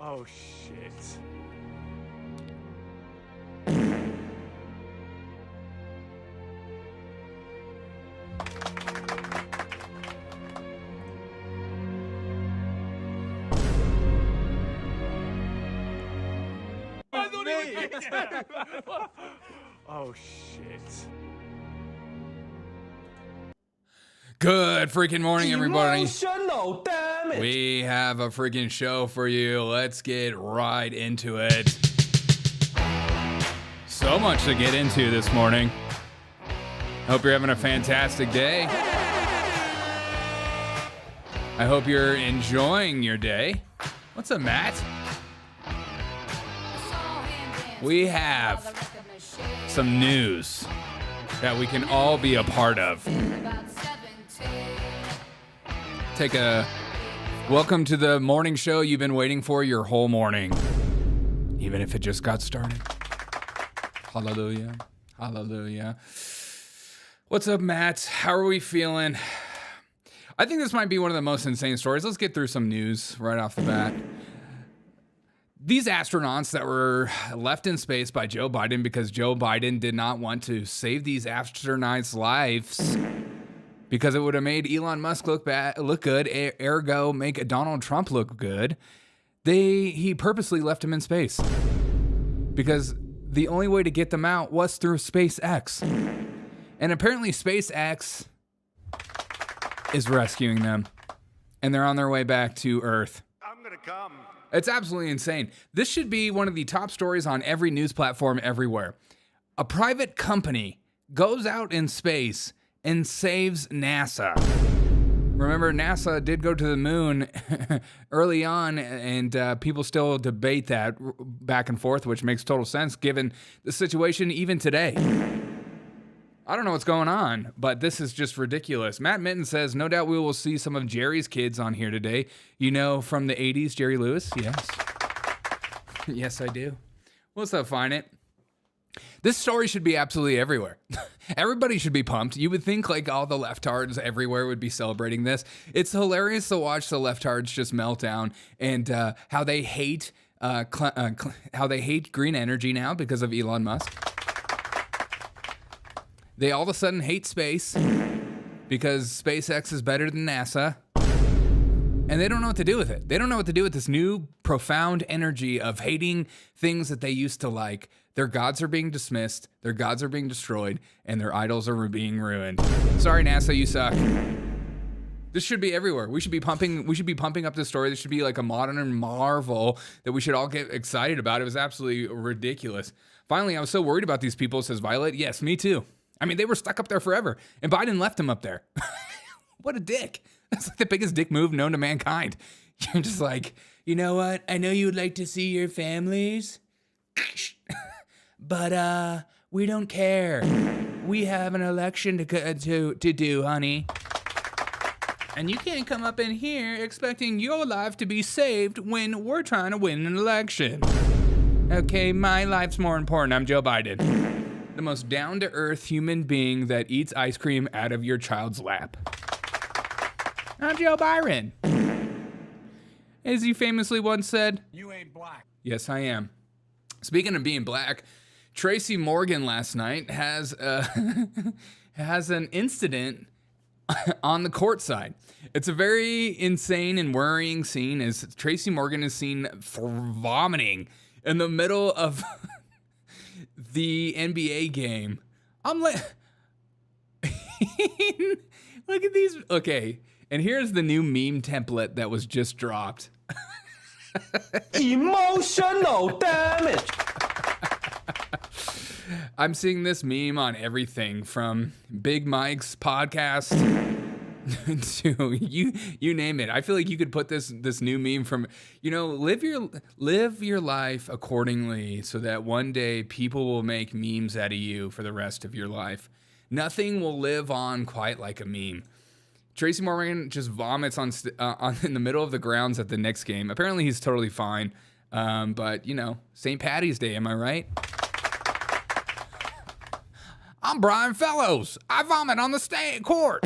Oh, shit. Oh, shit. Good freaking morning, everybody. Emotional damage. We have a freaking show for you. Let's get right into it. So much to get into this morning. Hope you're having a fantastic day. I hope you're enjoying your day. What's up, Matt? We have some news that we can all be a part of. Welcome to the morning show you've been waiting for your whole morning, even if it just got started. Hallelujah. Hallelujah. What's up, Matt? How are we feeling? I think this might be one of the most insane stories. Let's get through some news right off the bat. These astronauts that were left in space by Joe Biden because Joe Biden did not want to save these astronauts' lives because it would have made Elon Musk look good, ergo make Donald Trump look good. He purposely left him in space because the only way to get them out was through SpaceX. And apparently SpaceX is rescuing them, and they're on their way back to Earth. I'm gonna come. It's absolutely insane. This should be one of the top stories on every news platform everywhere. A private company goes out in space and saves NASA. Remember, NASA did go to the moon early on, and people still debate that back and forth, which makes total sense given the situation even today. I don't know what's going on, but this is just ridiculous. Matt Minton says, no doubt we will see some of Jerry's kids on here today. You know, from the 80s, Jerry Lewis? Yes. Yes, I do. What's up, Find It? This story should be absolutely everywhere. Everybody should be pumped. You would think like all the leftards everywhere would be celebrating this. It's hilarious to watch the leftards just melt down and how they hate green energy now because of Elon Musk. They all of a sudden hate space because SpaceX is better than NASA. And they don't know what to do with it. They don't know what to do with this new profound energy of hating things that they used to like. Their gods are being dismissed, their gods are being destroyed, and their idols are being ruined. Sorry, NASA, you suck. This should be everywhere. We should be pumping up this story. This should be like a modern marvel that we should all get excited about. It was absolutely ridiculous. Finally, I was so worried about these people, says Violet. Yes, me too. I mean, they were stuck up there forever, and Biden left them up there. What a dick. That's like the biggest dick move known to mankind. You're just like, you know what? I know you would like to see your families, but we don't care. We have an election to do, honey. And you can't come up in here expecting your life to be saved when we're trying to win an election. Okay, my life's more important. I'm Joe Biden. The most down-to-earth human being that eats ice cream out of your child's lap. I'm Joe Byron. As he famously once said, You ain't black. Yes, I am. Speaking of being black, Tracy Morgan last night has an incident on the courtside. It's a very insane and worrying scene as Tracy Morgan is seen vomiting in the middle of the NBA game. I'm like, look at these. Okay, and here's the new meme template that was just dropped. Emotional damage. I'm seeing this meme on everything from Big Mike's podcast to you name it. I feel like you could put this new meme from, live your life accordingly so that one day people will make memes out of you for the rest of your life. Nothing will live on quite like a meme. Tracy Morgan just vomits in the middle of the grounds at the Knicks game. Apparently he's totally fine. But St. Patty's Day, am I right? I'm Brian Fellows. I vomit on the court.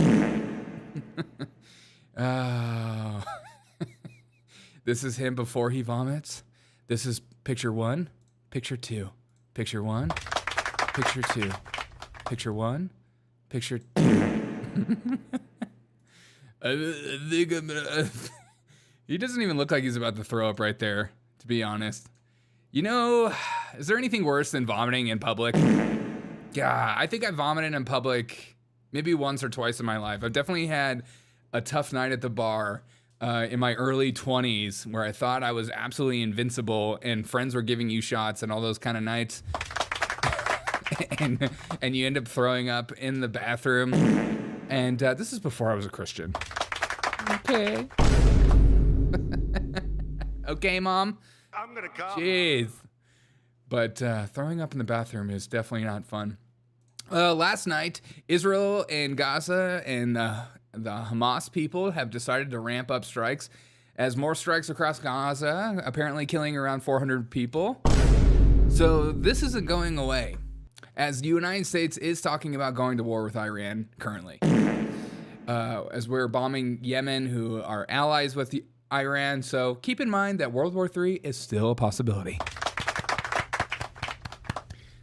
Oh. This is him before he vomits. This is picture 1, picture 2, picture 1, picture 2, picture 1, picture 2. I think I'm gonna... He doesn't even look like he's about to throw up right there, to be honest. You know, is there anything worse than vomiting in public? Yeah, I think I vomited in public maybe once or twice in my life. I've definitely had a tough night at the bar in my early 20s where I thought I was absolutely invincible and friends were giving you shots and all those kind of nights. and you end up throwing up in the bathroom. And this is before I was a Christian. Okay. Okay, Mom. I'm gonna come. Jeez. But throwing up in the bathroom is definitely not fun. Last night, Israel and Gaza and the Hamas people have decided to ramp up strikes as more strikes across Gaza, apparently killing around 400 people. So this isn't going away, as the United States is talking about going to war with Iran currently. As we're bombing Yemen, who are allies with Iran. So keep in mind that World War III is still a possibility.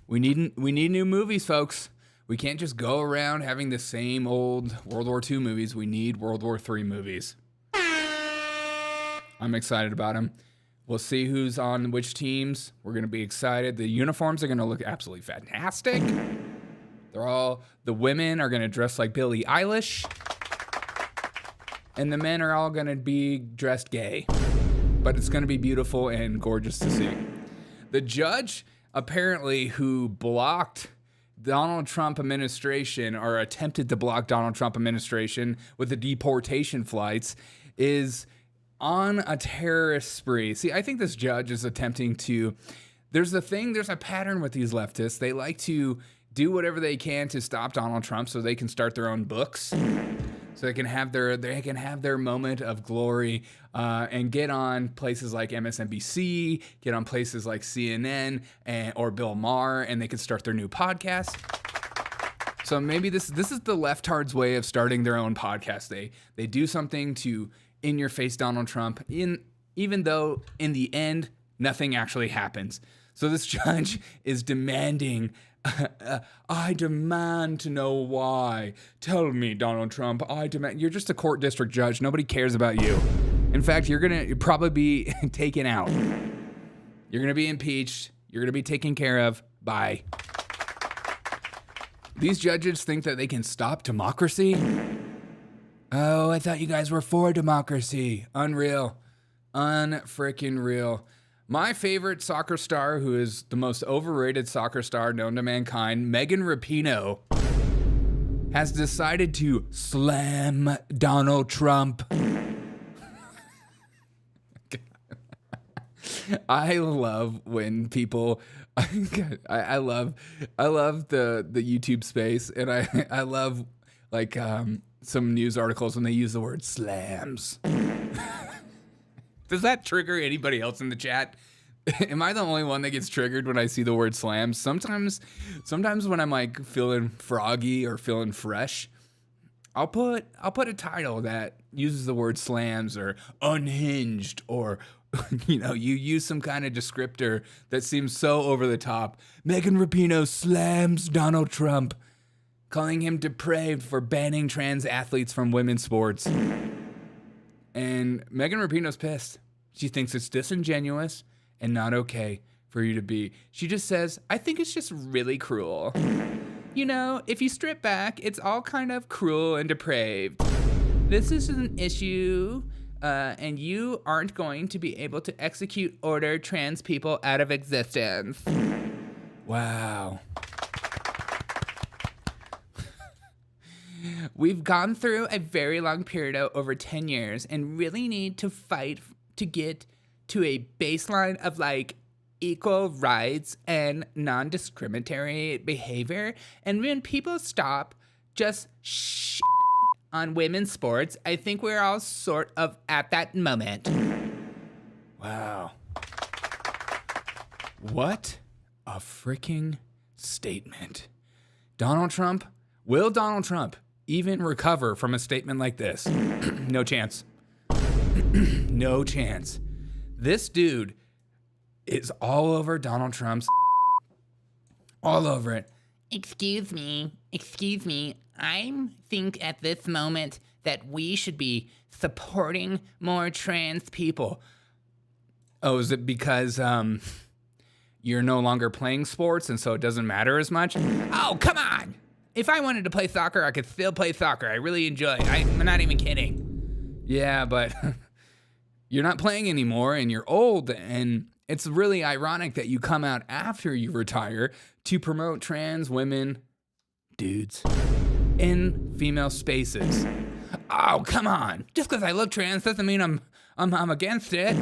We need new movies, folks. We can't just go around having the same old World War II movies. We need World War III movies. I'm excited about them. We'll see who's on which teams. We're going to be excited. The uniforms are going to look absolutely fantastic. The women are going to dress like Billie Eilish. And the men are all going to be dressed gay. But it's going to be beautiful and gorgeous to see. The judge, apparently, who blocked Donald Trump administration or attempted to block Donald Trump administration with the deportation flights is on a terrorist spree. See, I think this judge is attempting to... There's a pattern with these leftists. They like to do whatever they can to stop Donald Trump so they can start their own books. So they can have their moment of glory and get on places like MSNBC, get on places like CNN or Bill Maher, and they can start their new podcast. So maybe this is the leftards' way of starting their own podcast. They do something to in-your-face Donald Trump, even though in the end nothing actually happens. So this judge is demanding. I demand to know why. Tell me, Donald Trump. I demand. You're just a court district judge. Nobody cares about you. In fact, you're going to probably be taken out. You're going to be impeached. You're going to be taken care of. Bye. These judges think that they can stop democracy? Oh, I thought you guys were for democracy. Unreal. Unfreaking real. My favorite soccer star, who is the most overrated soccer star known to mankind, Megan Rapinoe, has decided to slam Donald Trump. I love when people... I love the YouTube space, and I love like some news articles when they use the word slams. Does that trigger anybody else in the chat? Am I the only one that gets triggered when I see the word slams? Sometimes when I'm like feeling froggy or feeling fresh, I'll put a title that uses the word slams or unhinged, or you use some kind of descriptor that seems so over the top. Megan Rapinoe slams Donald Trump, calling him depraved for banning trans athletes from women's sports. And Megan Rapinoe's pissed. She thinks it's disingenuous and not okay for you to be. She just says, I think it's just really cruel. If you strip back, it's all kind of cruel and depraved. This is an issue, and you aren't going to be able to execute order trans people out of existence. Wow. We've gone through a very long period of over 10 years and really need to fight to get to a baseline of like equal rights and non-discriminatory behavior. And when people stop just on women's sports, I think we're all sort of at that moment. Wow. What a freaking statement. Will Donald Trump even recover from a statement like this? No chance. No chance. This dude is all over Donald Trump's, all over it. Excuse me. I think at this moment that we should be supporting more trans people. Oh, is it because you're no longer playing sports and so it doesn't matter as much? Oh, come on. If I wanted to play soccer, I could still play soccer. I really enjoy it. I'm not even kidding. Yeah, but you're not playing anymore and you're old, and it's really ironic that you come out after you retire to promote trans women, dudes, in female spaces. Oh, come on. Just because I look trans doesn't mean I'm against it.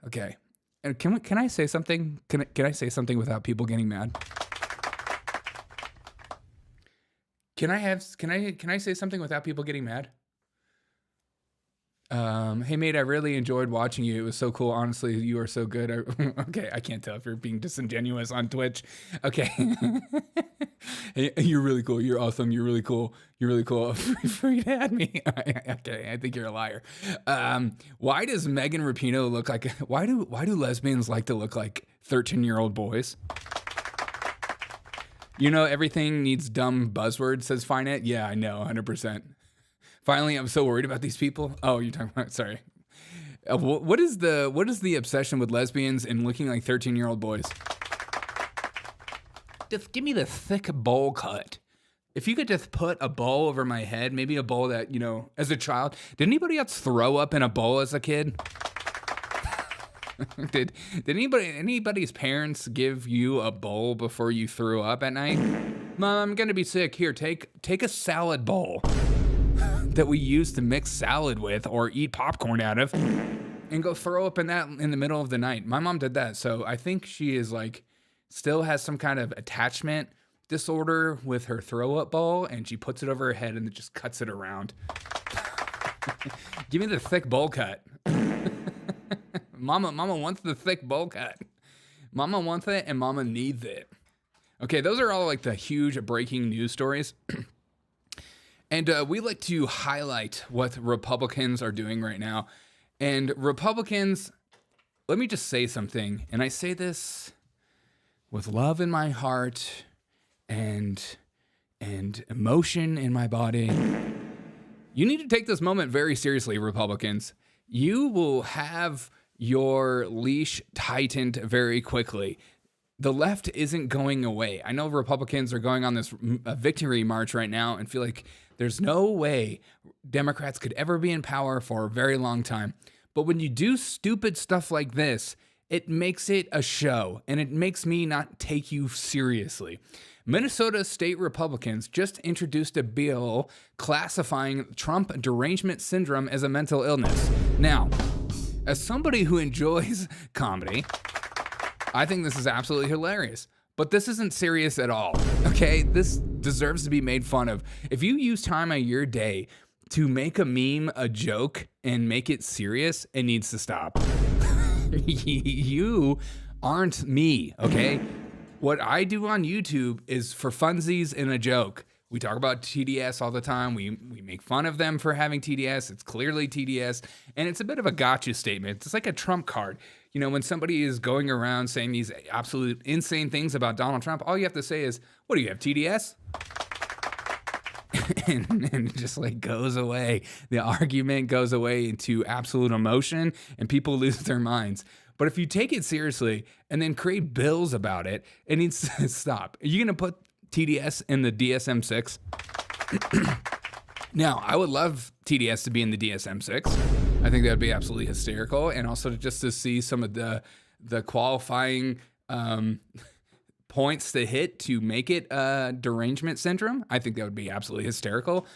Okay. And can I say something? Can I say something without people getting mad? Can I say something without people getting mad? Hey mate, I really enjoyed watching you. It was so cool. Honestly, you are so good. Okay, I can't tell if you're being disingenuous on Twitch. Okay. Hey, you're really cool. You're awesome. You're really cool. You're really cool. Free to add me. Okay, I think you're a liar. Why does Megan Rapinoe look like? Why do lesbians like to look like 13-year-old boys? You know, everything needs dumb buzzwords, says Finet. Yeah, I know, 100%. Finally, I'm so worried about these people. Oh, you're talking about, sorry. What is the obsession with lesbians and looking like 13-year-old boys? Just give me the thick bowl cut. If you could just put a bowl over my head, maybe a bowl that, you know, as a child, did anybody else throw up in a bowl as a kid? Did anybody's parents give you a bowl before you threw up at night? Mom, I'm gonna be sick. Here, take a salad bowl that we use to mix salad with or eat popcorn out of, and go throw up in that in the middle of the night. My mom did that, so I think she is like still has some kind of attachment disorder with her throw up bowl, and she puts it over her head and then just cuts it around. Give me the thick bowl cut. Mama wants the thick bowl cut. Mama wants it and mama needs it. Okay, those are all like the huge breaking news stories. And we like to highlight what Republicans are doing right now. And Republicans, let me just say something. And I say this with love in my heart and emotion in my body. You need to take this moment very seriously, Republicans. You will have your leash tightened very quickly. The left isn't going away. I know Republicans are going on this victory march right now and feel like there's no way Democrats could ever be in power for a very long time. But when you do stupid stuff like this, it makes it a show, and it makes me not take you seriously. Minnesota state Republicans just introduced a bill classifying Trump derangement syndrome as a mental illness. Now, as somebody who enjoys comedy, I think this is absolutely hilarious. But this isn't serious at all, okay? This deserves to be made fun of. If you use time of your day to make a meme a joke and make it serious, it needs to stop. You aren't me, okay? What I do on YouTube is for funsies and a joke. We talk about TDS all the time. We make fun of them for having TDS. It's clearly TDS. And it's a bit of a gotcha statement. It's like a Trump card. You know, when somebody is going around saying these absolute insane things about Donald Trump, all you have to say is, what do you have, TDS? and it just like goes away. The argument goes away into absolute emotion and people lose their minds. But if you take it seriously and then create bills about it, it needs to stop. Are you going to put TDS in the DSM-6? Now, I would love TDS to be in the DSM-6. I think that would be absolutely hysterical. And also just to see some of the qualifying points to hit to make it derangement syndrome. I think that would be absolutely hysterical.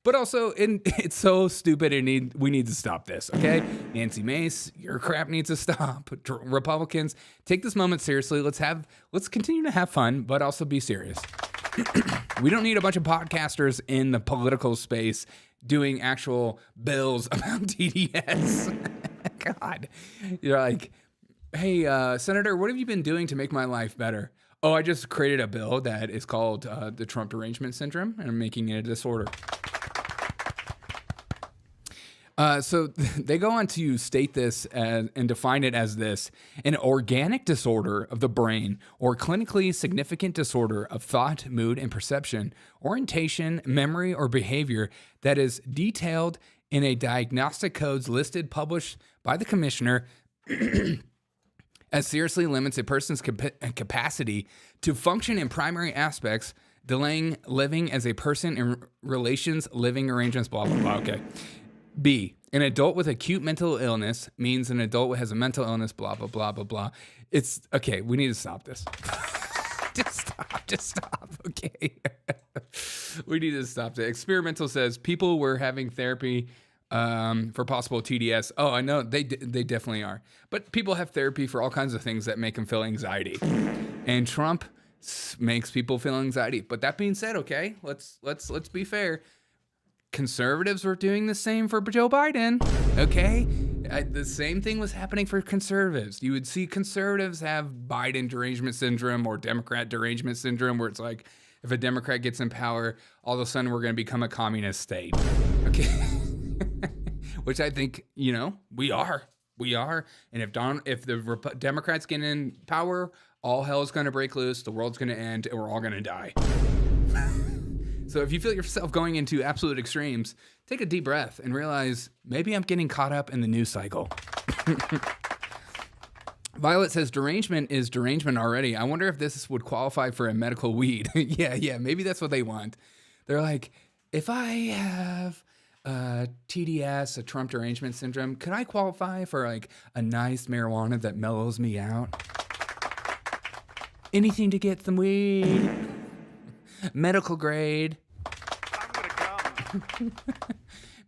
But also, it's so stupid and we need to stop this, okay? Nancy Mace, your crap needs to stop. Republicans, take this moment seriously. Let's continue to have fun, but also be serious. We don't need a bunch of podcasters in the political space doing actual bills about TDS. God. You're like, hey, Senator, what have you been doing to make my life better? Oh, I just created a bill that is called the Trump derangement syndrome, and I'm making it a disorder. So they go on to state this and define it as this: an organic disorder of the brain or clinically significant disorder of thought, mood, and perception, orientation, memory, or behavior that is detailed in a diagnostic codes listed published by the commissioner as seriously limits a person's capacity to function in primary aspects, delaying living as a person in relations, living arrangements, blah, blah, blah. Okay. B, an adult with acute mental illness means an adult who has a mental illness, blah, blah, blah, blah, blah. It's, okay, we need to stop this. Just stop, okay? We need to stop this. Experimental says people were having therapy for possible TDS. Oh, I know, they definitely are. But people have therapy for all kinds of things that make them feel anxiety. And Trump makes people feel anxiety. But that being said, okay, let's be fair. Conservatives were doing the same for Joe Biden, okay? The same thing was happening for conservatives. You would see conservatives have Biden derangement syndrome or Democrat derangement syndrome, where it's like, if a Democrat gets in power, all of a sudden we're going to become a communist state, okay? Which I think, we are. And if the Democrats get in power, all hell is going to break loose, the world's going to end, and we're all going to die. So if you feel yourself going into absolute extremes, take a deep breath and realize maybe I'm getting caught up in the news cycle. Violet says derangement is derangement already. I wonder if this would qualify for a medical weed. Yeah, maybe that's what they want. They're like, if I have TDS, a Trump derangement syndrome, could I qualify for like a nice marijuana that mellows me out? Anything to get some weed. Medical grade. I'm gonna come.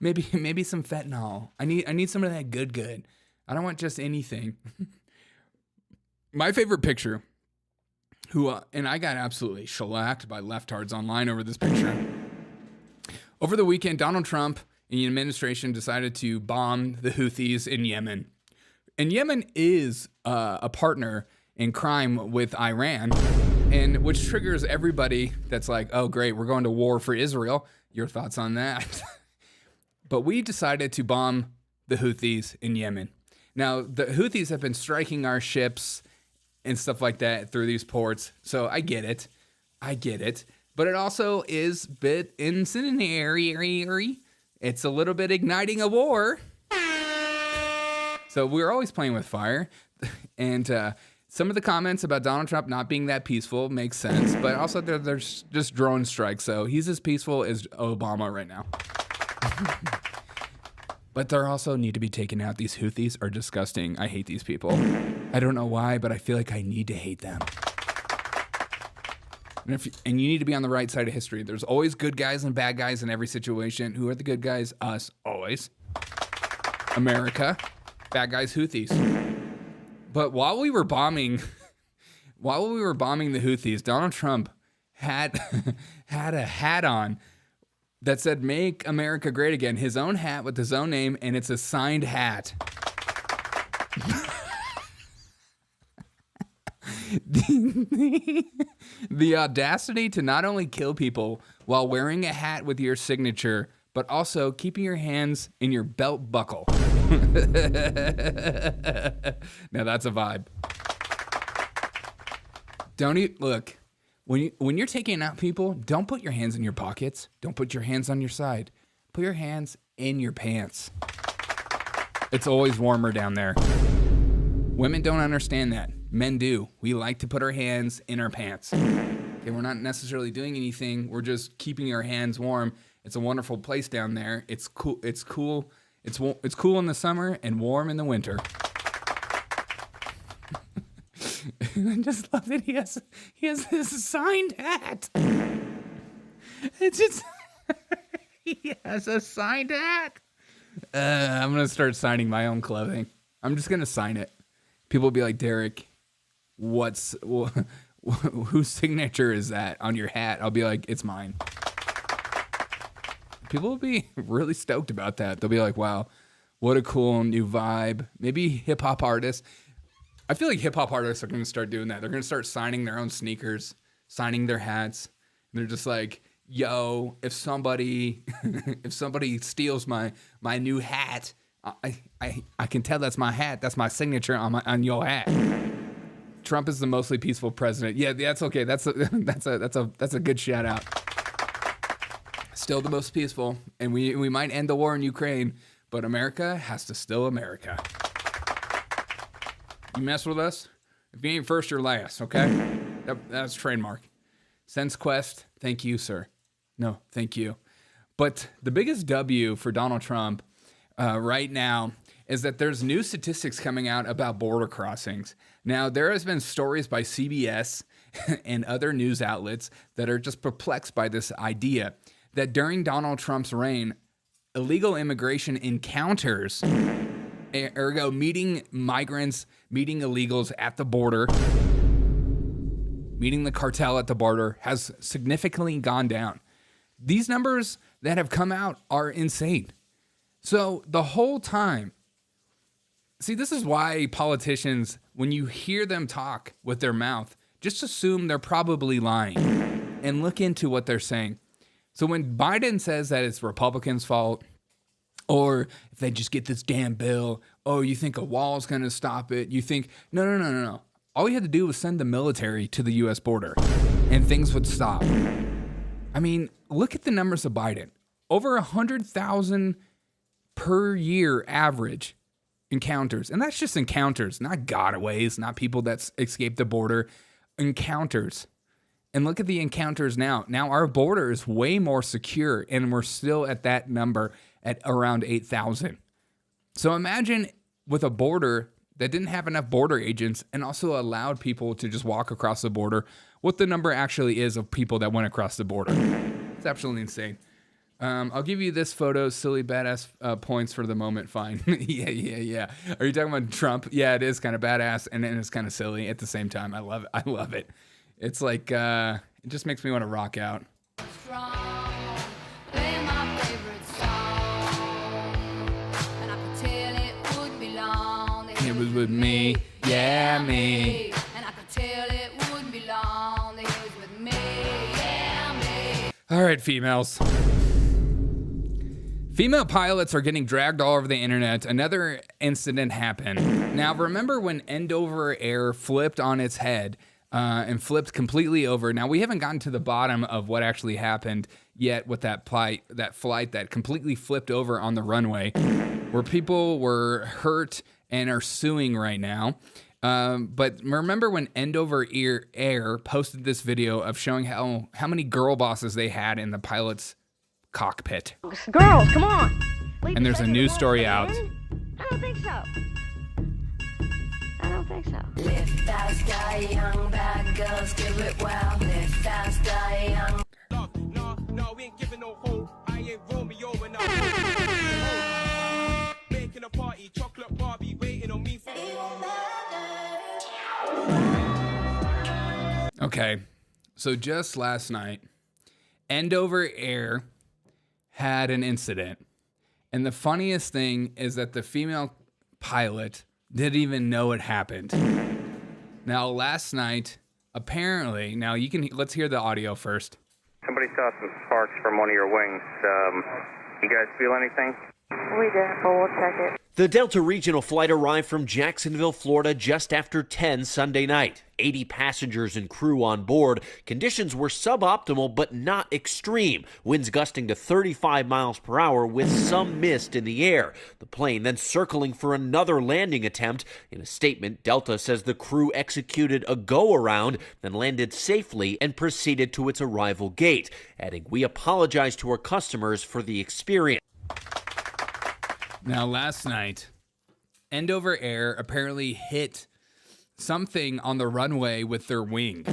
Maybe some fentanyl. I need some of that good. I don't want just anything. My favorite picture, and I got absolutely shellacked by leftards online over this picture. Over the weekend, Donald Trump and the administration decided to bomb the Houthis in Yemen. And Yemen is a partner in crime with Iran, and which triggers everybody that's like, oh, great, we're going to war for Israel. Your thoughts on that? But we decided to bomb the Houthis in Yemen. Now, the Houthis have been striking our ships and stuff like that through these ports. So I get it. But it also is a bit incendiary. It's a little bit igniting a war. So we're always playing with fire. And some of the comments about Donald Trump not being that peaceful makes sense. But also there's just drone strikes. So he's as peaceful as Obama right now. But they also need to be taken out. These Houthis are disgusting. I hate these people. I don't know why, but I feel like I need to hate them. And you need to be on the right side of history. There's always good guys and bad guys in every situation. Who are the good guys? Us, always. America. Bad guys, Houthis. But while we were bombing the Houthis, Donald Trump had a hat on that said, "Make America Great Again." His own hat with his own name, and it's a signed hat. The audacity to not only kill people while wearing a hat with your signature, but also keeping your hands in your belt buckle. Now that's a vibe. Look. When you're taking out people, don't put your hands in your pockets. Don't put your hands on your side. Put your hands in your pants. It's always warmer down there. Women don't understand that. Men do. We like to put our hands in our pants. Okay, we're not necessarily doing anything. We're just keeping our hands warm. It's a wonderful place down there. It's cool. It's cool. It's cool in the summer and warm in the winter. I just love that he has this signed hat. It's just he has a signed hat. I'm gonna start signing my own clothing. I'm just gonna sign it. People will be like, Derek, whose signature is that on your hat? I'll be like, it's mine. People will be really stoked about that. They'll be like, wow, what a cool new vibe. Maybe hip hop artists. I feel like hip hop artists are going to start doing that. They're going to start signing their own sneakers, signing their hats. And they're just like, yo, if somebody steals my new hat, I can tell that's my hat. That's my signature on your hat. Trump is the mostly peaceful president. Yeah, that's okay. That's a good shout out. Still the most peaceful, and we might end the war in Ukraine, but America has to still America. You mess with us, if you ain't first, you're last. Okay, that's trademark. Sense Quest, thank you, sir. No, thank you. But the biggest W for Donald Trump right now is that there's new statistics coming out about border crossings. Now, there has been stories by CBS and other news outlets that are just perplexed by this idea that during Donald Trump's reign, illegal immigration encounters, ergo meeting migrants, meeting illegals at the border, meeting the cartel at the border, has significantly gone down. These numbers that have come out are insane. So the whole time, see, this is why politicians, when you hear them talk with their mouth, just assume they're probably lying and look into what they're saying. So when Biden says that it's Republicans' fault, or if they just get this damn bill, oh, you think a wall's going to stop it? You think, no. All you had to do was send the military to the U.S. border and things would stop. I mean, look at the numbers of Biden. Over 100,000 per year average encounters. And that's just encounters, not gotaways, not people that escaped the border. Encounters. And look at the encounters now. Now our border is way more secure, and we're still at that number at around 8,000. So imagine with a border that didn't have enough border agents and also allowed people to just walk across the border, what the number actually is of people that went across the border. It's absolutely insane. I'll give you this photo, silly badass points for the moment, fine. Yeah. Are you talking about Trump? Yeah, it is kind of badass, and it's kind of silly at the same time. I love it. It's like, it just makes me want to rock out. It was with me, yeah, me. And I could tell it wouldn't be long. It was with me, yeah, me. All right, females. Female pilots are getting dragged all over the internet. Another incident happened. Now, remember when Andover Air flipped on its head and flipped completely over? Now, we haven't gotten to the bottom of what actually happened yet with that flight that completely flipped over on the runway, where people were hurt and are suing right now. But remember when Andover Air posted this video of showing how many girl bosses they had in the pilot's cockpit. Girls, come on. And there's a news story out. I don't think so. Live fast, die young, bad girls give it well. Live fast, die young. No, we ain't giving no hope. I ain't Romeo and I'm making a party, chocolate Barbie waiting on me for. Okay, so just last night, Andover Air had an incident. And the funniest thing is that the female pilot didn't even know it happened. Now, last night, apparently, let's hear the audio first. Somebody saw some sparks from one of your wings. You guys feel anything? We did, but we'll check it. The Delta Regional flight arrived from Jacksonville, Florida just after 10 Sunday night. 80 passengers and crew on board. Conditions were suboptimal but not extreme. Winds gusting to 35 miles per hour with some mist in the air. The plane then circling for another landing attempt. In a statement, Delta says the crew executed a go-around, then landed safely and proceeded to its arrival gate, adding, "We apologize to our customers for the experience." Now, last night, Andover Air apparently hit something on the runway with their wing,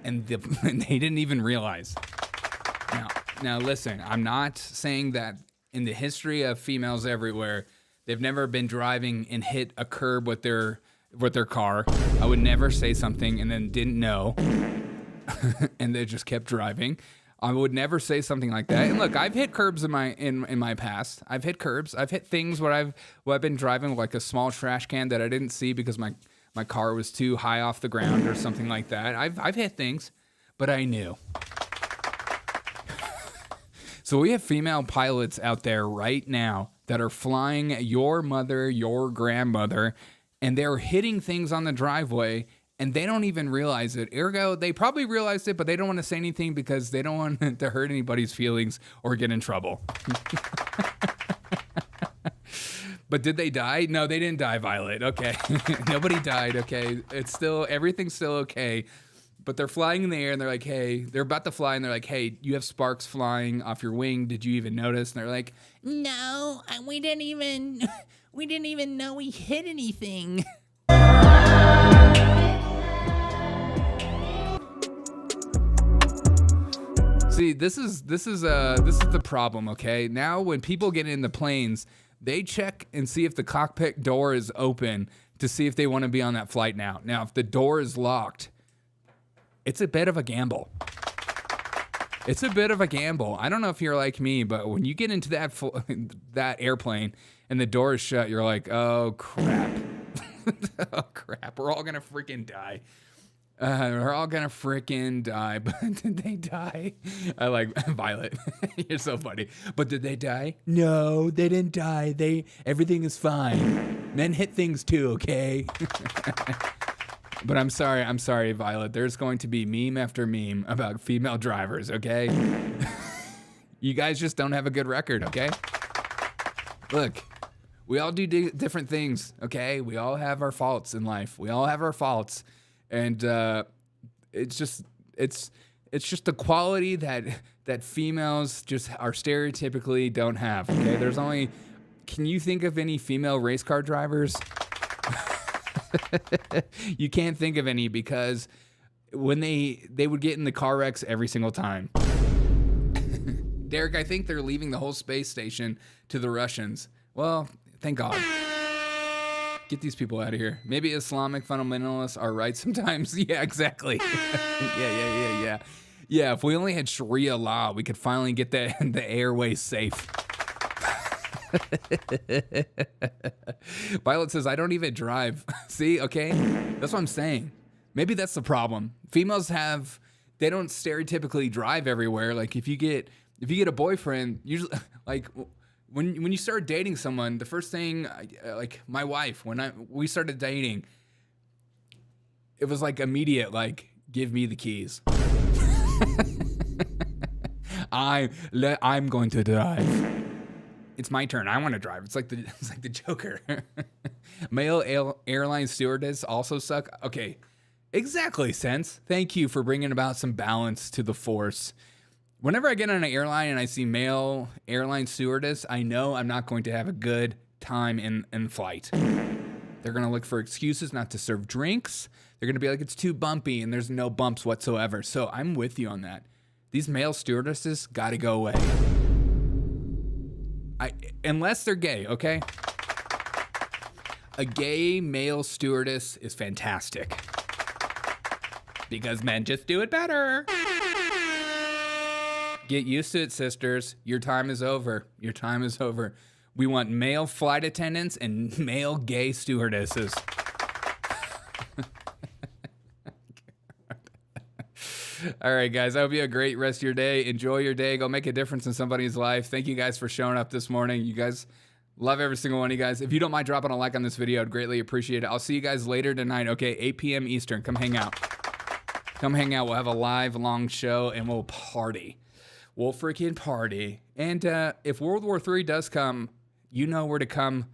and they didn't even realize. Now, listen, I'm not saying that in the history of females everywhere, they've never been driving and hit a curb with their car. I would never say something and then didn't know, and they just kept driving. I would never say something like that. And look, I've hit curbs in my past. I've hit curbs. I've hit things where I've been driving like a small trash can that I didn't see because my car was too high off the ground or something like that. I've hit things, but I knew. So we have female pilots out there right now that are flying your mother, your grandmother, and they're hitting things on the driveway, and they don't even realize it. Ergo, they probably realized it, but they don't want to say anything because they don't want to hurt anybody's feelings or get in trouble. But did they die? No, they didn't die, Violet. Okay. Nobody died. Okay. Everything's still okay. But they're flying in the air and they're like, hey, they're about to fly and they're like, hey, you have sparks flying off your wing. Did you even notice? And they're like, No, we didn't even know we hit anything. See, this is the problem, okay? Now when people get in the planes, they check and see if the cockpit door is open to see if they want to be on that flight now. Now, if the door is locked, it's a bit of a gamble. It's a bit of a gamble. I don't know if you're like me, but when you get into that airplane and the door is shut, you're like, oh, crap. Oh, crap. We're all going to freaking die. We're all going to freaking die. But did they die? I like Violet. You're so funny. But did they die? No, they didn't die. Everything is fine. Men hit things too, okay? But I'm sorry, Violet. There's going to be meme after meme about female drivers, okay? You guys just don't have a good record, okay? Look, we all do different things, okay? We all have our faults in life. We all have our faults. And it's just the quality that females just are stereotypically don't have, okay? Can you think of any female race car drivers? You can't think of any because when they would get in the car wrecks every single time. Derek, I think they're leaving the whole space station to the Russians. Well, thank God. Get these people out of here. Maybe Islamic fundamentalists are right sometimes. Yeah, exactly. Yeah. Yeah, if we only had Sharia law, we could finally get the airways safe. Violet says, I don't even drive. See, okay? That's what I'm saying. Maybe that's the problem. Females they don't stereotypically drive everywhere. Like if you get a boyfriend, usually like when you start dating someone, the first thing, like my wife, when we started dating, it was like immediate, like, give me the keys. I'm going to drive. It's my turn. I want to drive. It's like the Joker. Male airline stewardess also suck. Okay, exactly, Sense. Thank you for bringing about some balance to the force. Whenever I get on an airline and I see male airline stewardess, I know I'm not going to have a good time in flight. They're going to look for excuses not to serve drinks. They're going to be like, it's too bumpy, and there's no bumps whatsoever. So I'm with you on that. These male stewardesses got to go away. Unless they're gay, okay? A gay male stewardess is fantastic. Because men just do it better. Get used to it, sisters. Your time is over. Your time is over. We want male flight attendants and male gay stewardesses. All right, guys. I hope you have a great rest of your day. Enjoy your day. Go make a difference in somebody's life. Thank you guys for showing up this morning. You guys, love every single one of you guys. If you don't mind dropping a like on this video, I'd greatly appreciate it. I'll see you guys later tonight. Okay, 8 p.m. Eastern. Come hang out. Come hang out. We'll have a live, long show, and we'll party. We'll freaking party. And if World War III does come, you know where to come